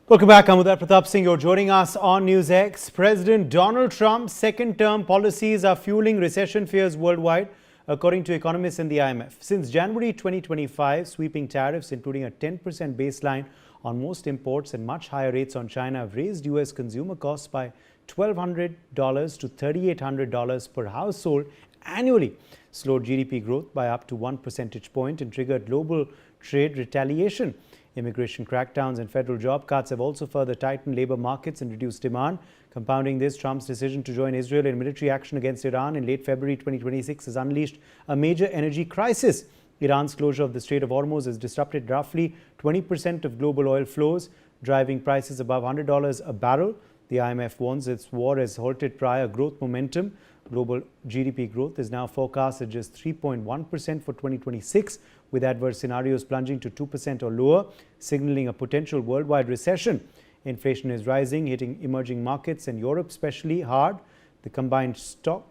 Welcome back. I'm Uday Pratap Singh. You're joining us on Newsx. President Donald Trump's second-term policies are fueling recession fears worldwide, according to economists and the IMF. Since January 2025, sweeping tariffs, including a 10% baseline on most imports and much higher rates on China, have raised U.S. consumer costs by $1,200 to $3,800 per household annually, slowed GDP growth by up to 1 percentage point, and triggered global trade retaliation. Immigration crackdowns and federal job cuts have also further tightened labor markets and reduced demand. Compounding this, Trump's decision to join Israel in military action against Iran in late February 2026 has unleashed a major energy crisis. Iran's closure of the Strait of Hormuz has disrupted roughly 20% of global oil flows, driving prices above $100 a barrel. The IMF warns its war has halted prior growth momentum. Global GDP growth is now forecast at just 3.1% for 2026, with adverse scenarios plunging to 2% or lower, signaling a potential worldwide recession. Inflation is rising, hitting emerging markets and Europe especially hard. The combined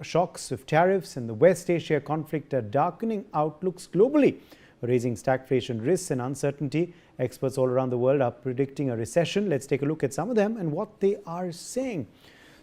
shocks of tariffs and the West Asia conflict are darkening outlooks globally, raising stagflation risks and uncertainty. Experts all around the world are predicting a recession. Let's take a look at some of them and what they are saying.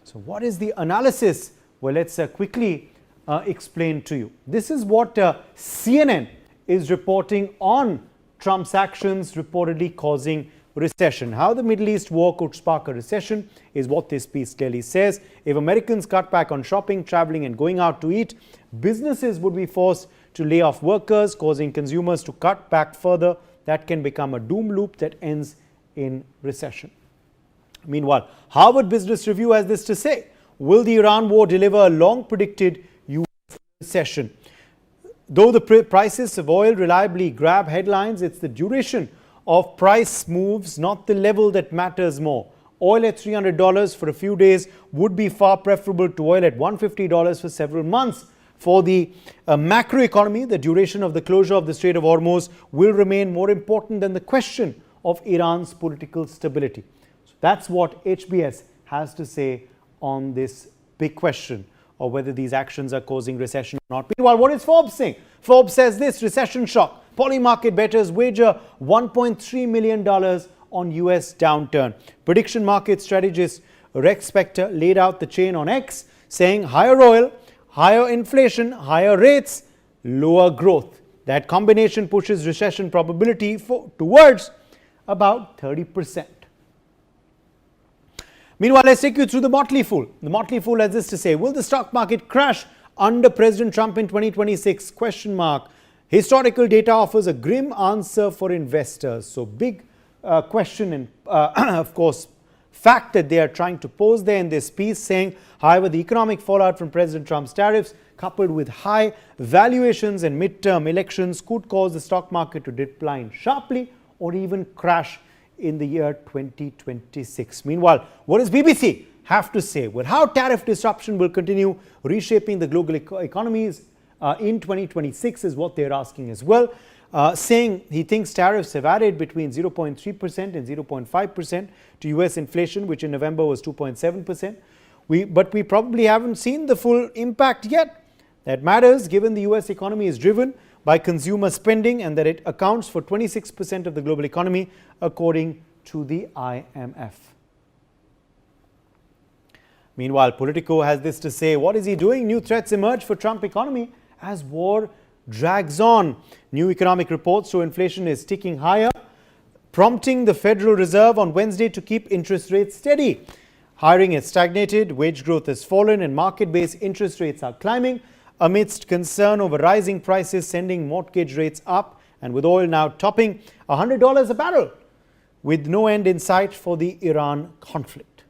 So what is the analysis? Well, let's quickly explain to you. This is what CNN is reporting on Trump's actions reportedly causing recession. How the Middle East war could spark a recession is what this piece clearly says. If Americans cut back on shopping, traveling and going out to eat, businesses would be forced to lay off workers, causing consumers to cut back further. That can become a doom loop that ends in recession. Meanwhile, Harvard Business Review has this to say: will the Iran war deliver a long-predicted U.S. recession? Though the prices of oil reliably grab headlines, it's the duration of price moves, not the level, that matters more. Oil at $300 for a few days would be far preferable to oil at $150 for several months. For the macroeconomy, the duration of the closure of the Strait of Hormuz will remain more important than the question of Iran's political stability. So that's what HBS has to say on this big question of whether these actions are causing recession or not. Meanwhile, what is Forbes saying? Forbes says this: recession shock. Polymarket bettors wager $1.3 million on US downturn. Prediction market strategist Rex Spector laid out the chain on X, saying higher oil, higher inflation, higher rates, lower growth. That combination pushes recession probability towards about 30%. Meanwhile, let's take you through the Motley Fool. The Motley Fool has this to say: will the stock market crash under President Trump in 2026? Question mark. Historical data offers a grim answer for investors. So big question and of course fact that they are trying to pose there in this piece, saying, however, the economic fallout from President Trump's tariffs, coupled with high valuations and midterm elections, could cause the stock market to decline sharply or even crash in the year 2026. Meanwhile, what does BBC have to say? Well, how tariff disruption will continue reshaping the global economies in 2026 is what they're asking as well, saying he thinks tariffs have added between 0.3% and 0.5% to US inflation, which in November was 2.7%. But we probably haven't seen the full impact yet. That matters given the US economy is driven by consumer spending and that it accounts for 26% of the global economy, according to the IMF. Meanwhile, Politico has this to say: what is he doing? New threats emerge for Trump economy as war drags on. New economic reports show inflation is ticking higher, prompting the Federal Reserve on Wednesday to keep interest rates steady. Hiring has stagnated, wage growth has fallen, and market-based interest rates are climbing amidst concern over rising prices, sending mortgage rates up, and with oil now topping $100 a barrel, with no end in sight for the Iran conflict.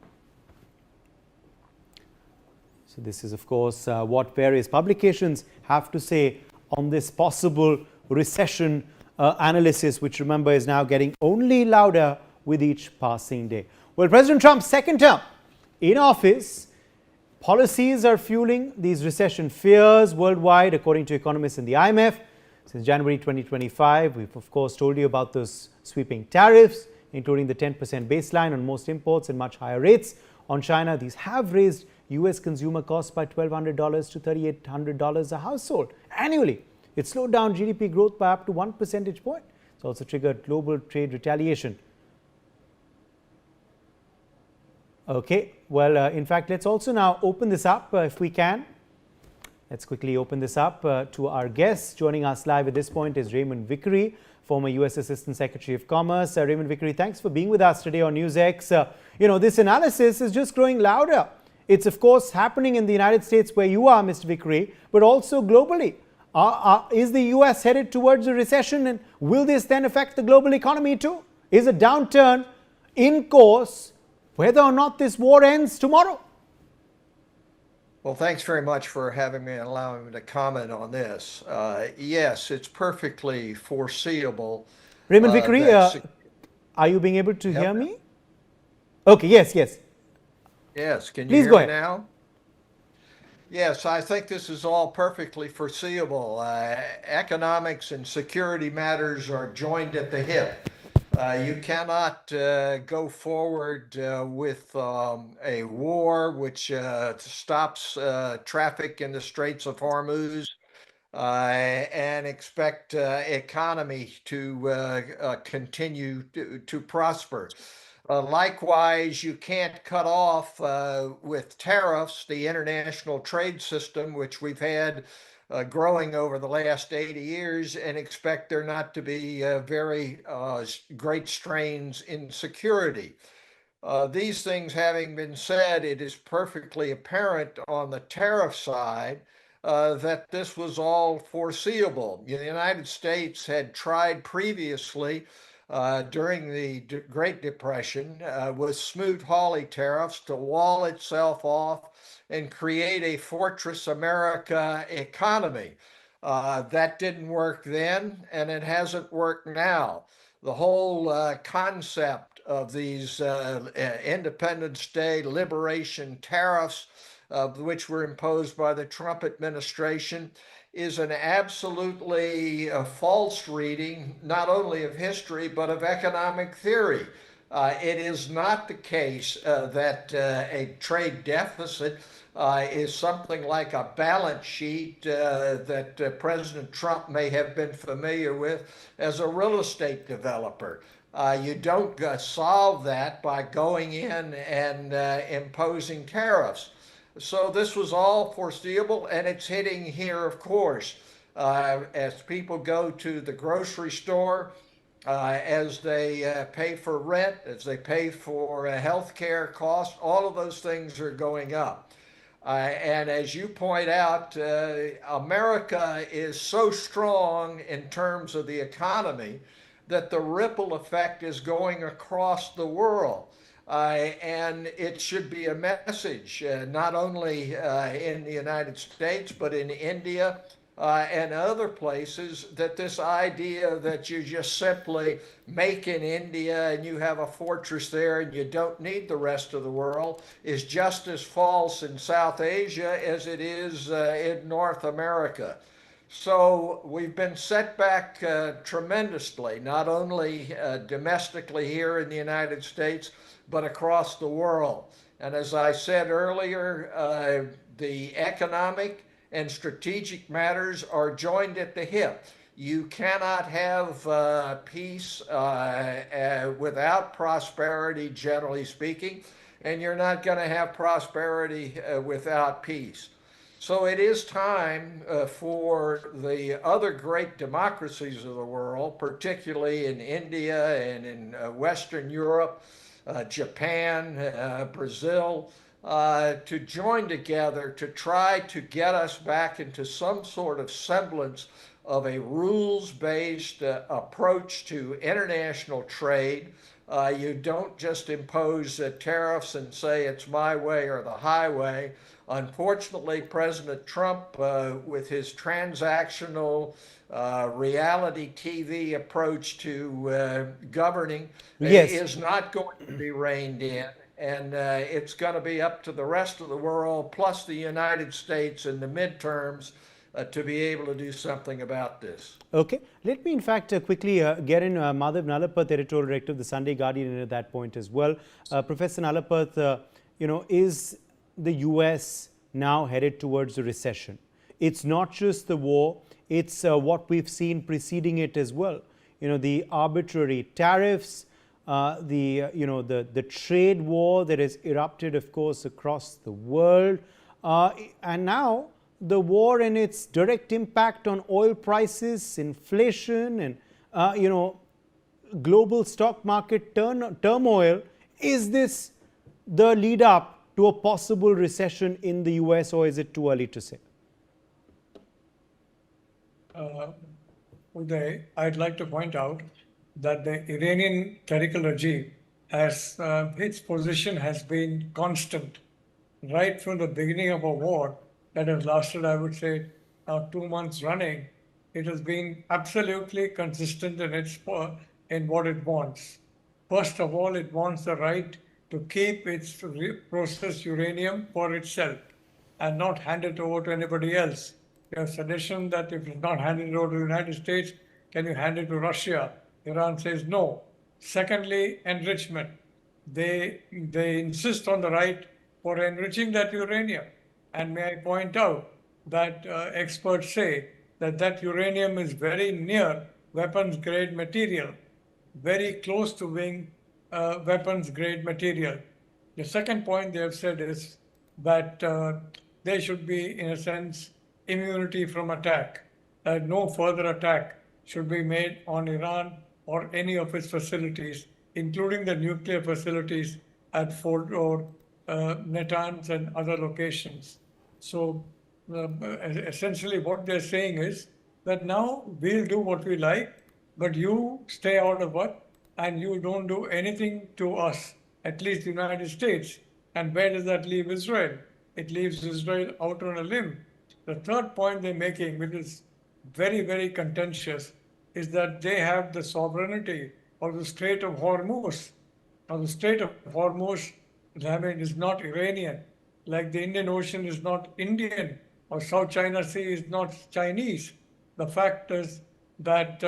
So this is, of course, what various publications have to say on this possible recession analysis, which, remember, is now getting only louder with each passing day. Well, President Trump's second term in office, policies are fueling these recession fears worldwide, according to economists in the IMF. Since January 2025, we've, of course, told you about those sweeping tariffs, including the 10% baseline on most imports and much higher rates on China. These have raised US consumer costs by $1,200 to $3,800 a household annually. It slowed down GDP growth by up to 1 percentage point. It's also triggered global trade retaliation. Okay, well, in fact, let's also now open this up if we can. Let's quickly open this up to our guests. Joining us live at this point is Raymond Vickery, former U.S. Assistant Secretary of Commerce. Raymond Vickery, thanks for being with us today on Newsx. This analysis is just growing louder. It's, of course, happening in the United States where you are, Mr. Vickery, but also globally. Is the U.S. headed towards a recession, and will this then affect the global economy too? Is a downturn in course, whether or not this war ends tomorrow? Well, thanks very much for having me and allowing me to comment on this. Yes, it's perfectly foreseeable. Raymond Vickery, are you being able to hear me? Okay, yes. Yes, can you Please hear go me ahead. now? Yes, I think this is all perfectly foreseeable. Economics and security matters are joined at the hip. You cannot go forward with a war which stops traffic in the Straits of Hormuz and expect economy to continue to prosper. Likewise, you can't cut off with tariffs the international trade system, which we've had growing over the last 80 years, and expect there not to be very great strains in security. These things having been said, it is perfectly apparent on the tariff side that this was all foreseeable. The United States had tried previously during the Great Depression with Smoot-Hawley tariffs to wall itself off and create a Fortress America economy. That didn't work then, and it hasn't worked now. The whole concept of these Independence Day liberation tariffs, which were imposed by the Trump administration, is an absolutely false reading, not only of history, but of economic theory. It is not the case that a trade deficit is something like a balance sheet that President Trump may have been familiar with as a real estate developer. You don't solve that by going in and imposing tariffs. So this was all foreseeable, and it's hitting here, of course, as people go to the grocery store, as they pay for rent, as they pay for health care costs. All of those things are going up. And as you point out, America is so strong in terms of the economy that the ripple effect is going across the world. And it should be a message, not only in the United States, but in India and other places, that this idea that you just simply make in India and you have a fortress there and you don't need the rest of the world is just as false in South Asia as it is in North America. So we've been set back tremendously, not only domestically here in the United States, but across the world. And as I said earlier, the economic and strategic matters are joined at the hip. You cannot have peace without prosperity, generally speaking, and you're not going to have prosperity without peace. So it is time for the other great democracies of the world, particularly in India and in Western Europe, Japan, Brazil, to join together to try to get us back into some sort of semblance of a rules-based approach to international trade. You don't just impose tariffs and say it's my way or the highway. Unfortunately, President Trump, with his transactional reality TV approach to governing, is not going to be reined in. And it's going to be up to the rest of the world, plus the United States in the midterms, to be able to do something about this. Okay. Let me, in fact, quickly get in Madhav Nalapath, editorial director of the Sunday Guardian, in at that point as well. Professor Nalapath, is the U.S. now headed towards a recession? It's not just the war, it's what we've seen preceding it as well. The arbitrary tariffs, the trade war that has erupted, of course, across the world, and now the war and its direct impact on oil prices, inflation, and global stock market turmoil. Is this the lead up to a possible recession in the US, or is it too early to say? Uday, I'd like to point out that the Iranian clerical regime has its position has been constant right from the beginning of a war that has lasted, I would say, now 2 months running. It has been absolutely consistent in what it wants. First of all, it wants the right to keep its processed uranium for itself and not hand it over to anybody else. There's suggestion that if it's not handed over to the United States, can you hand it to Russia? Iran says no. Secondly, enrichment. They insist on the right for enriching that uranium. And may I point out that experts say that uranium is very near weapons grade material, very close to being weapons grade material. The second point they have said is that there should be, in a sense, immunity from attack, that no further attack should be made on Iran or any of its facilities, including the nuclear facilities at Fordo, Natanz, and other locations. So essentially what they're saying is that now we'll do what we like, but you stay out of it and you don't do anything to us, at least the United States. And where does that leave Israel? It leaves Israel out on a limb. The third point they're making, which is very, very contentious, is that they have the sovereignty of the Strait of Hormuz. Now, the Strait of Hormuz, is not Iranian, like the Indian Ocean is not Indian, or South China Sea is not Chinese. The fact is that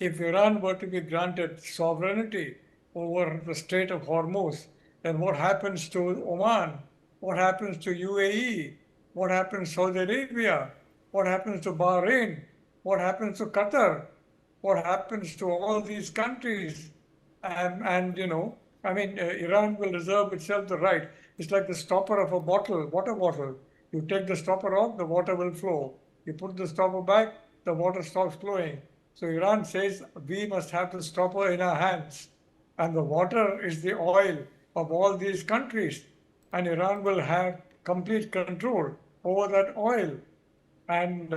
if Iran were to be granted sovereignty over the Strait of Hormuz, then what happens to Oman? What happens to UAE? What happens to Saudi Arabia? What happens to Bahrain? What happens to Qatar? What happens to all these countries? Iran will reserve itself the right. It's like the stopper of a water bottle. You take the stopper off, the water will flow. You put the stopper back, the water stops flowing. So Iran says we must have the stopper in our hands. And the water is the oil of all these countries. And Iran will have complete control over that oil. And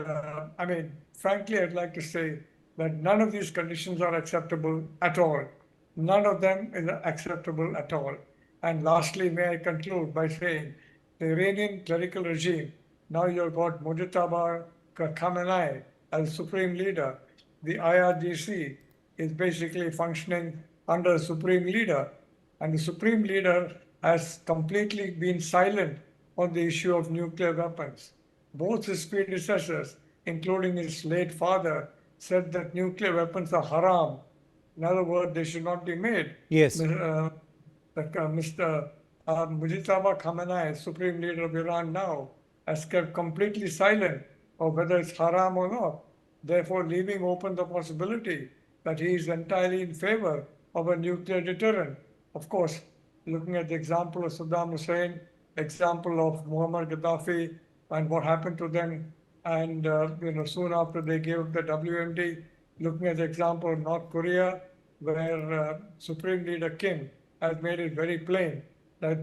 frankly, I'd like to say that none of these conditions are acceptable at all. None of them is acceptable at all. And lastly, may I conclude by saying the Iranian clerical regime, now you've got Mujtaba Khamenei as supreme leader. The IRGC is basically functioning under a supreme leader. And the supreme leader has completely been silent on the issue of nuclear weapons. Both his predecessors, including his late father, said that nuclear weapons are haram. In other words, they should not be made. Yes. Mr. Mujtaba Khamenei, supreme leader of Iran now, has kept completely silent of whether it's haram or not, therefore leaving open the possibility that he is entirely in favor of a nuclear deterrent. Of course, looking at the example of Saddam Hussein, example of Muammar Gaddafi, and what happened to them, and soon after they gave up the WMD, looking at the example of North Korea, where Supreme Leader Kim has made it very plain that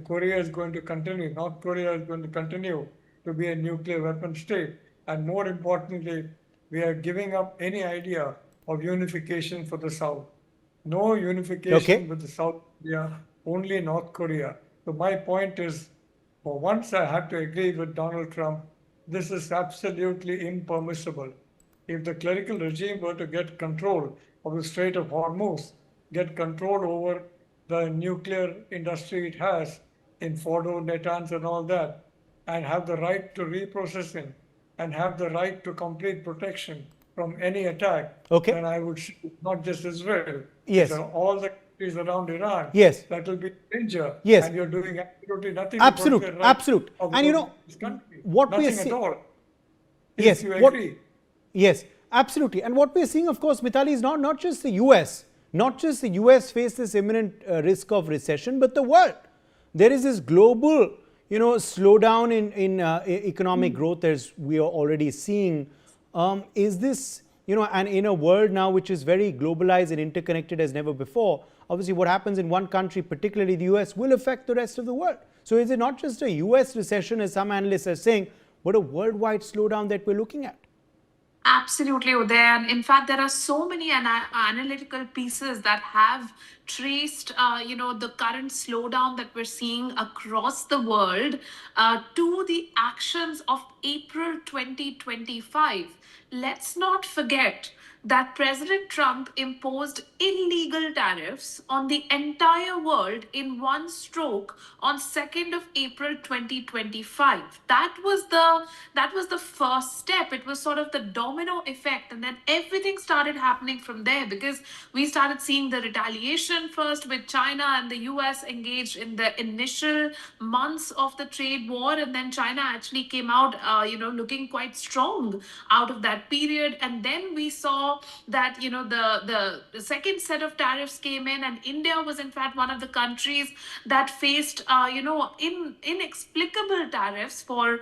Korea is going to continue, North Korea is going to continue to be a nuclear weapon state. And more importantly, we are giving up any idea of unification for the South. No unification with the South Korea, only North Korea. So my point is, for once I have to agree with Donald Trump, this is absolutely impermissible. If the clerical regime were to get control of the Strait of Hormuz, get control over the nuclear industry it has in Fordo, Natanz, and all that, and have the right to reprocessing, and have the right to complete protection from any attack, then I would say not just Israel, but all the countries around Iran, that will be in danger. And you're doing absolutely nothing. Absolute. And this country. What nothing we're seeing, at all. Yes, you agree. Yes, absolutely. And what we're seeing, of course, Mitali, is not just the US, not just the US face this imminent risk of recession, but the world. There is this global, slowdown in economic growth as we are already seeing. Is this, and in a world now which is very globalized and interconnected as never before, obviously what happens in one country, particularly the US, will affect the rest of the world. So is it not just a US recession, as some analysts are saying, but a worldwide slowdown that we're looking at? Absolutely, Uday. And in fact, there are so many analytical pieces that have traced, the current slowdown that we're seeing across the world to the actions of April 2025. Let's not forget that President Trump imposed illegal tariffs on the entire world in one stroke on 2nd of April 2025. That was the first step. It was sort of the domino effect, and then everything started happening from there, because we started seeing the retaliation first with China and the US engaged in the initial months of the trade war, and then China actually came out looking quite strong out of that period. And then we saw that the second set of tariffs came in, and India was in fact one of the countries that faced inexplicable tariffs for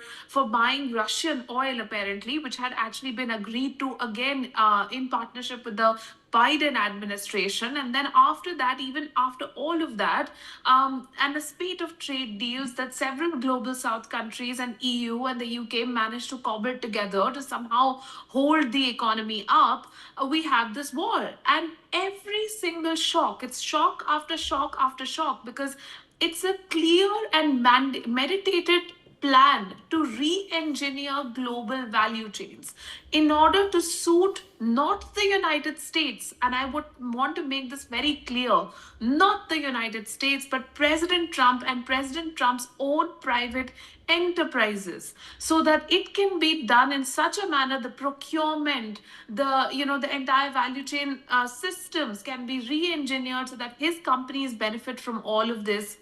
buying Russian oil, apparently, which had actually been agreed to again in partnership with the Biden administration. And then after that, even after all of that, and a spate of trade deals that several global South countries and EU and the UK managed to cobble together to somehow hold the economy up, we have this war. And every single shock, it's shock after shock after shock, because it's a clear and meditated plan to re-engineer global value chains in order to suit not the United States, and I would want to make this very clear, not the United States, but President Trump and President Trump's own private enterprises, so that it can be done in such a manner, the procurement, the entire value chain systems can be re-engineered so that his companies benefit from all of this.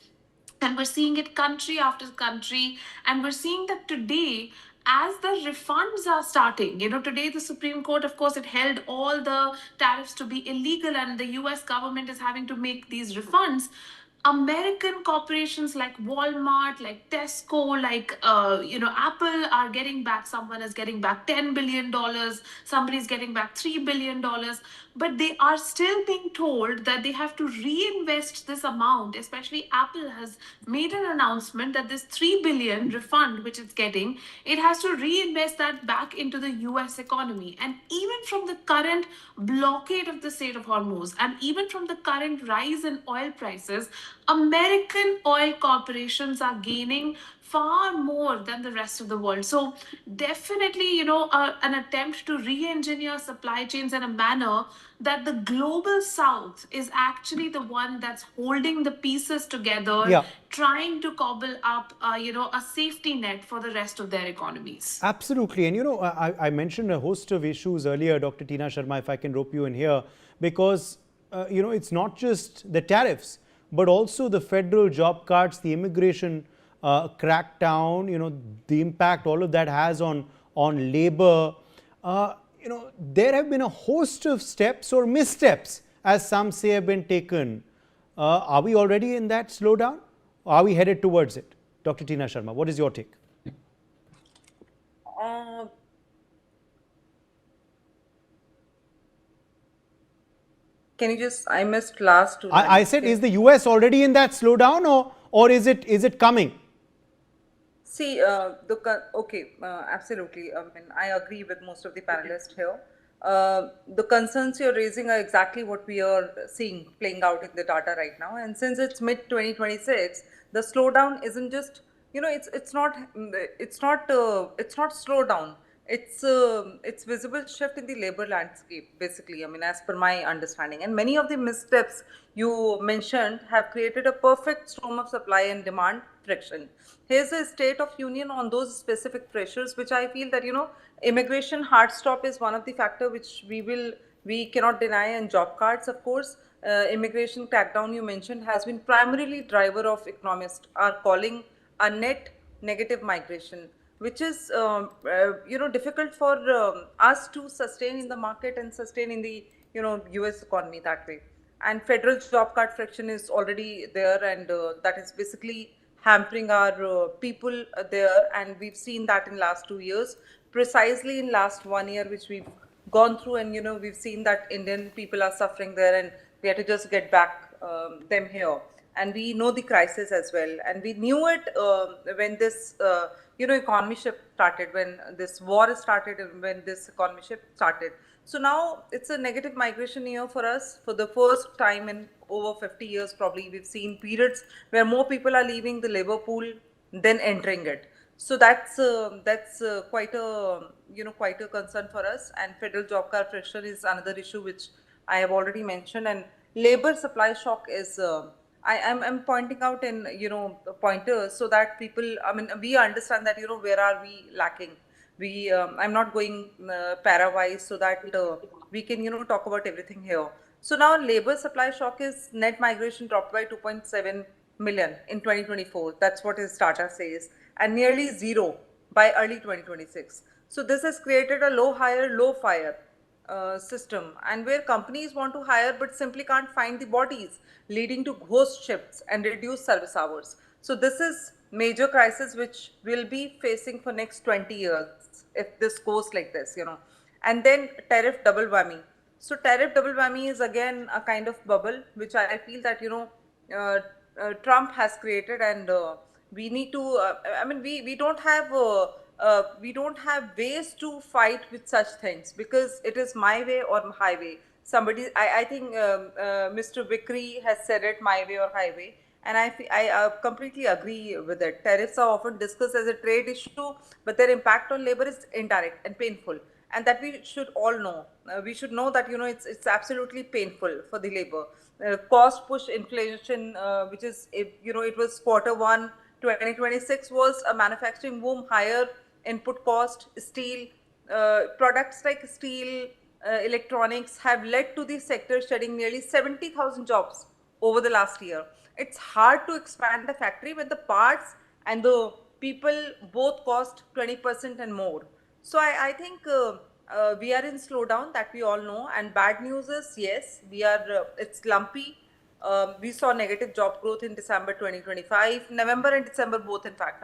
And we're seeing it country after country. And we're seeing that today, as the refunds are starting, today the Supreme Court, of course, it held all the tariffs to be illegal, and the US government is having to make these refunds. American corporations like Walmart, like Tesco, like Apple are getting back. Someone is getting back $10 billion. Somebody's getting back $3 billion. But they are still being told that they have to reinvest this amount. Especially Apple has made an announcement that this $3 billion refund, which it's getting, it has to reinvest that back into the US economy. And even from the current blockade of the Strait of Hormuz, and even from the current rise in oil prices, American oil corporations are gaining far more than the rest of the world. So definitely, an attempt to re-engineer supply chains in a manner that the global South is actually the one that's holding the pieces together, Yeah. trying to cobble up, a safety net for the rest of their economies. Absolutely. And I mentioned a host of issues earlier, Dr. Tina Sharma, if I can rope you in here, because, it's not just the tariffs, but also the federal job cuts, the immigration crackdown, the impact all of that has on labor. There have been a host of steps or missteps, as some say, have been taken. Are we already in that slowdown? Are we headed towards it? Dr. Tina Sharma, what is your take? Can you just, I missed last two I lines. said, is the US already in that slowdown, or is it coming? See, absolutely. I mean, I agree with most of the panelists here. The concerns you're raising are exactly what we are seeing playing out in the data right now. And since it's mid 2026, the slowdown isn't just, it's not slowdown. It's visible shift in the labor landscape, basically. I mean, as per my understanding, and many of the missteps you mentioned have created a perfect storm of supply and demand friction. Here's a state of union on those specific pressures, which I feel that immigration hard stop is one of the factor which we cannot deny, and job cards, of course. Immigration crackdown you mentioned has been primarily driver of economists are calling a net negative migration, which is difficult for us to sustain in the market and sustain in the US economy that way. and federal job card friction is already there, and that is basically hampering our people there. And we've seen that in last 2 years, precisely in last 1 year, which we've gone through, and we've seen that Indian people are suffering there, and we had to just get back them here. And we know the crisis as well, and we knew it when this economy shift started, when this war started, and when this economy shift started. So now it's a negative migration year for us. For the first time in over 50 years, probably, we've seen periods where more people are leaving the labor pool than entering it. So that's quite a quite a concern for us. And federal job card friction is another issue which I have already mentioned. And labor supply shock is I'm pointing out in pointers so that people, I mean, we understand that where are we lacking. We I'm not going parawise so that we can talk about everything here. So now labor supply shock is net migration dropped by 2.7 million in 2024. That's what his data says, and nearly zero by early 2026. So this has created a low hire, low fire system, and where companies want to hire but simply can't find the bodies, leading to ghost shifts and reduced service hours. So this is major crisis which we'll be facing for next 20 years if this goes like this. And then tariff double whammy. So tariff double whammy is again a kind of bubble which I feel that Trump has created, and we need to. I mean, we don't have ways to fight with such things, because it is my way or highway. Somebody, I think Mr. Vickery has said it, my way or highway, and I completely agree with it. Tariffs are often discussed as a trade issue, but their impact on labor is indirect and painful, and that we should all know. We should know that it's absolutely painful for the labor. Cost push inflation, which is it was Q1 2026 was a manufacturing boom, higher input cost, steel products like steel, electronics have led to the sector shedding nearly 70,000 jobs over the last year. It's hard to expand the factory when the parts and the people both cost 20% and more. So I think we are in slowdown, that we all know. And bad news is, yes, we are. It's lumpy. We saw negative job growth in December 2025, November and December both, in fact.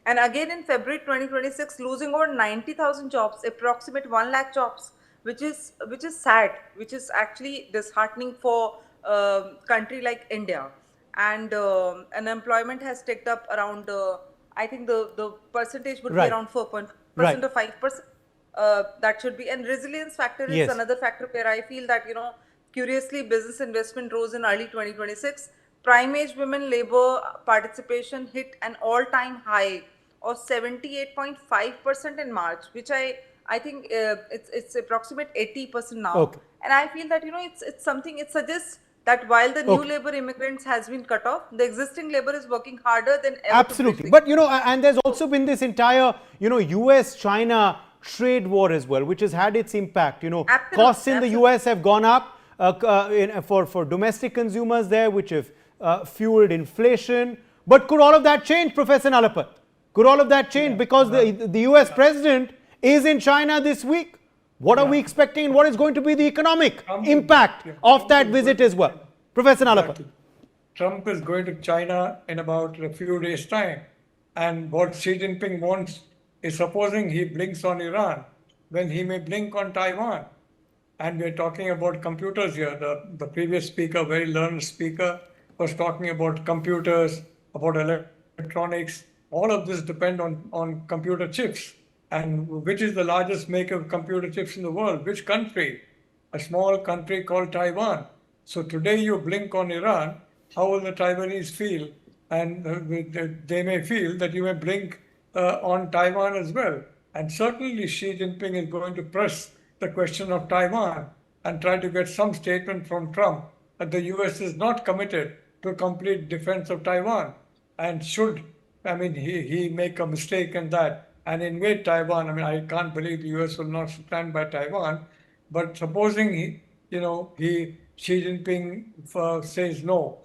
And again in February 2026, losing over 90,000 jobs, approximate 1 lakh jobs, which is sad, which is actually disheartening for a country like India. And unemployment has ticked up around. I think the percentage would be around 4% or 5%. That should be. And resilience factor is another factor where I feel that curiously, business investment rose in early 2026. Prime age women labor participation hit an all-time high of 78.5% in March, which I think it's approximate 80% now. Okay. And I feel that it's something. It suggests that while the new labor immigrants has been cut off, the existing labor is working harder than ever. Absolutely. But and there's also been this entire US-China trade war as well, which has had its impact. Costs in the US have gone up. For domestic consumers there, which have fueled inflation. But could all of that change, Professor Nalapat? Could all of that change? Because the US president is in China this week. What are we expecting, and what is going to be the economic impact of that visit as well? Professor Nalapat. Trump is going to China in about a few days' time. And what Xi Jinping wants is, supposing he blinks on Iran, then he may blink on Taiwan. And we're talking about computers here. The previous speaker, very learned speaker, was talking about computers, about electronics. All of this depend on computer chips. And which is the largest maker of computer chips in the world? Which country? A small country called Taiwan. So today you blink on Iran, how will the Taiwanese feel? And they may feel that you may blink on Taiwan as well. And certainly Xi Jinping is going to press the question of Taiwan and try to get some statement from Trump that the US is not committed to a complete defense of Taiwan, and should, he make a mistake in that and invade Taiwan. I can't believe the US will not stand by Taiwan, but supposing Xi Jinping says no,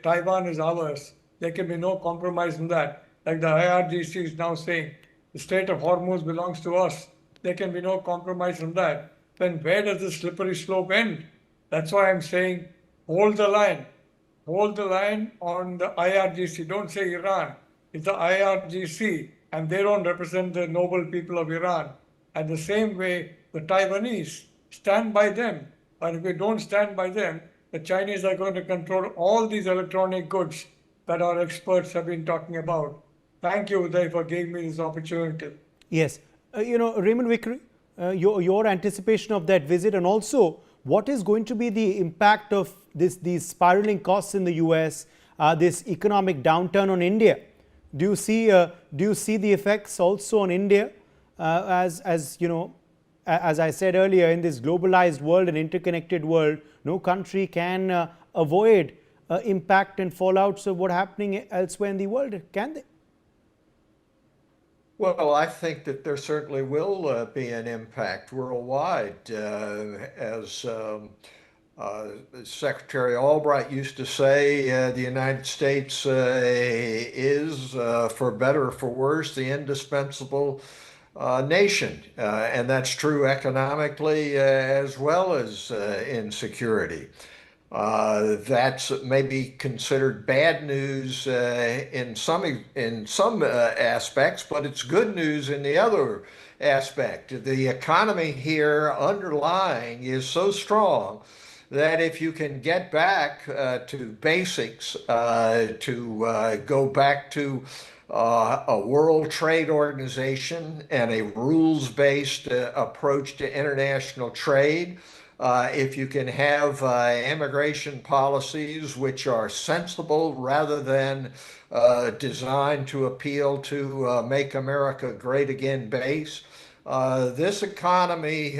Taiwan is ours, there can be no compromise in that. Like the IRGC is now saying, the Strait of Hormuz belongs to us. There can be no compromise on that. Then where does the slippery slope end? That's why I'm saying hold the line. Hold the line on the IRGC. Don't say Iran. It's the IRGC, and they don't represent the noble people of Iran. And the same way, the Taiwanese, stand by them. And if we don't stand by them, the Chinese are going to control all these electronic goods that our experts have been talking about. Thank you, Uday, for giving me this opportunity. Yes. Raymond Vickery, your anticipation of that visit, and also what is going to be the impact of these spiraling costs in the US, this economic downturn on India? Do you see the effects also on India? As I said earlier, in this globalized world and interconnected world, no country can avoid impact and fallouts of what's happening elsewhere in the world, can they? Well, I think that there certainly will be an impact worldwide. As Secretary Albright used to say, the United States is, for better or for worse, the indispensable nation. And that's true economically as well as in security. That's maybe considered bad news in some aspects, but it's good news in the other aspect. The economy here underlying is so strong that if you can get back to basics, to go back to a World Trade Organization and a rules-based approach to international trade, if you can have immigration policies which are sensible rather than designed to appeal to Make America Great Again base, this economy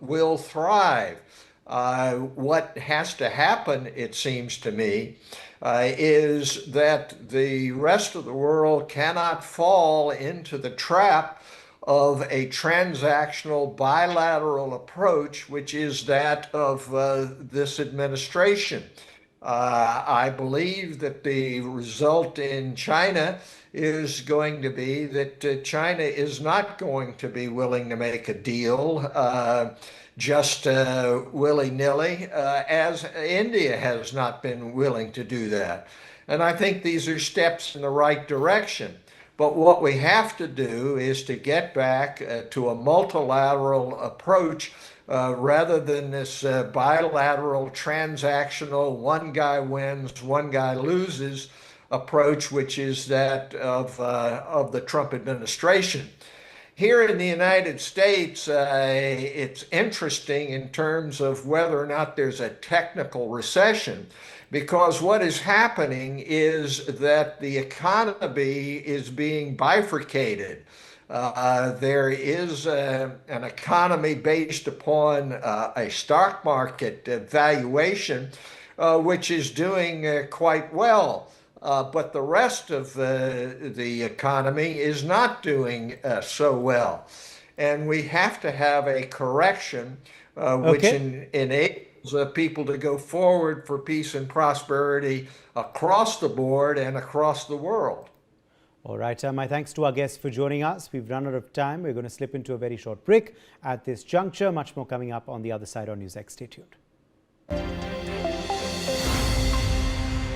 will thrive. What has to happen, it seems to me, is that the rest of the world cannot fall into the trap of a transactional bilateral approach, which is that of this administration. I believe that the result in China is going to be that China is not going to be willing to make a deal just willy-nilly, as India has not been willing to do that. And I think these are steps in the right direction. But what we have to do is to get back to a multilateral approach rather than this bilateral, transactional, one guy wins, one guy loses approach, which is that of the Trump administration. Here in the United States, it's interesting in terms of whether or not there's a technical recession, because what is happening is that the economy is being bifurcated. There is an economy based upon a stock market valuation, which is doing quite well. But the rest of the economy is not doing so well. And we have to have a correction which enables people to go forward for peace and prosperity across the board and across the world. All right, my thanks to our guests for joining us. We've run out of time. We're going to slip into a very short break at this juncture. Much more coming up on the other side on Newsx. Stay tuned.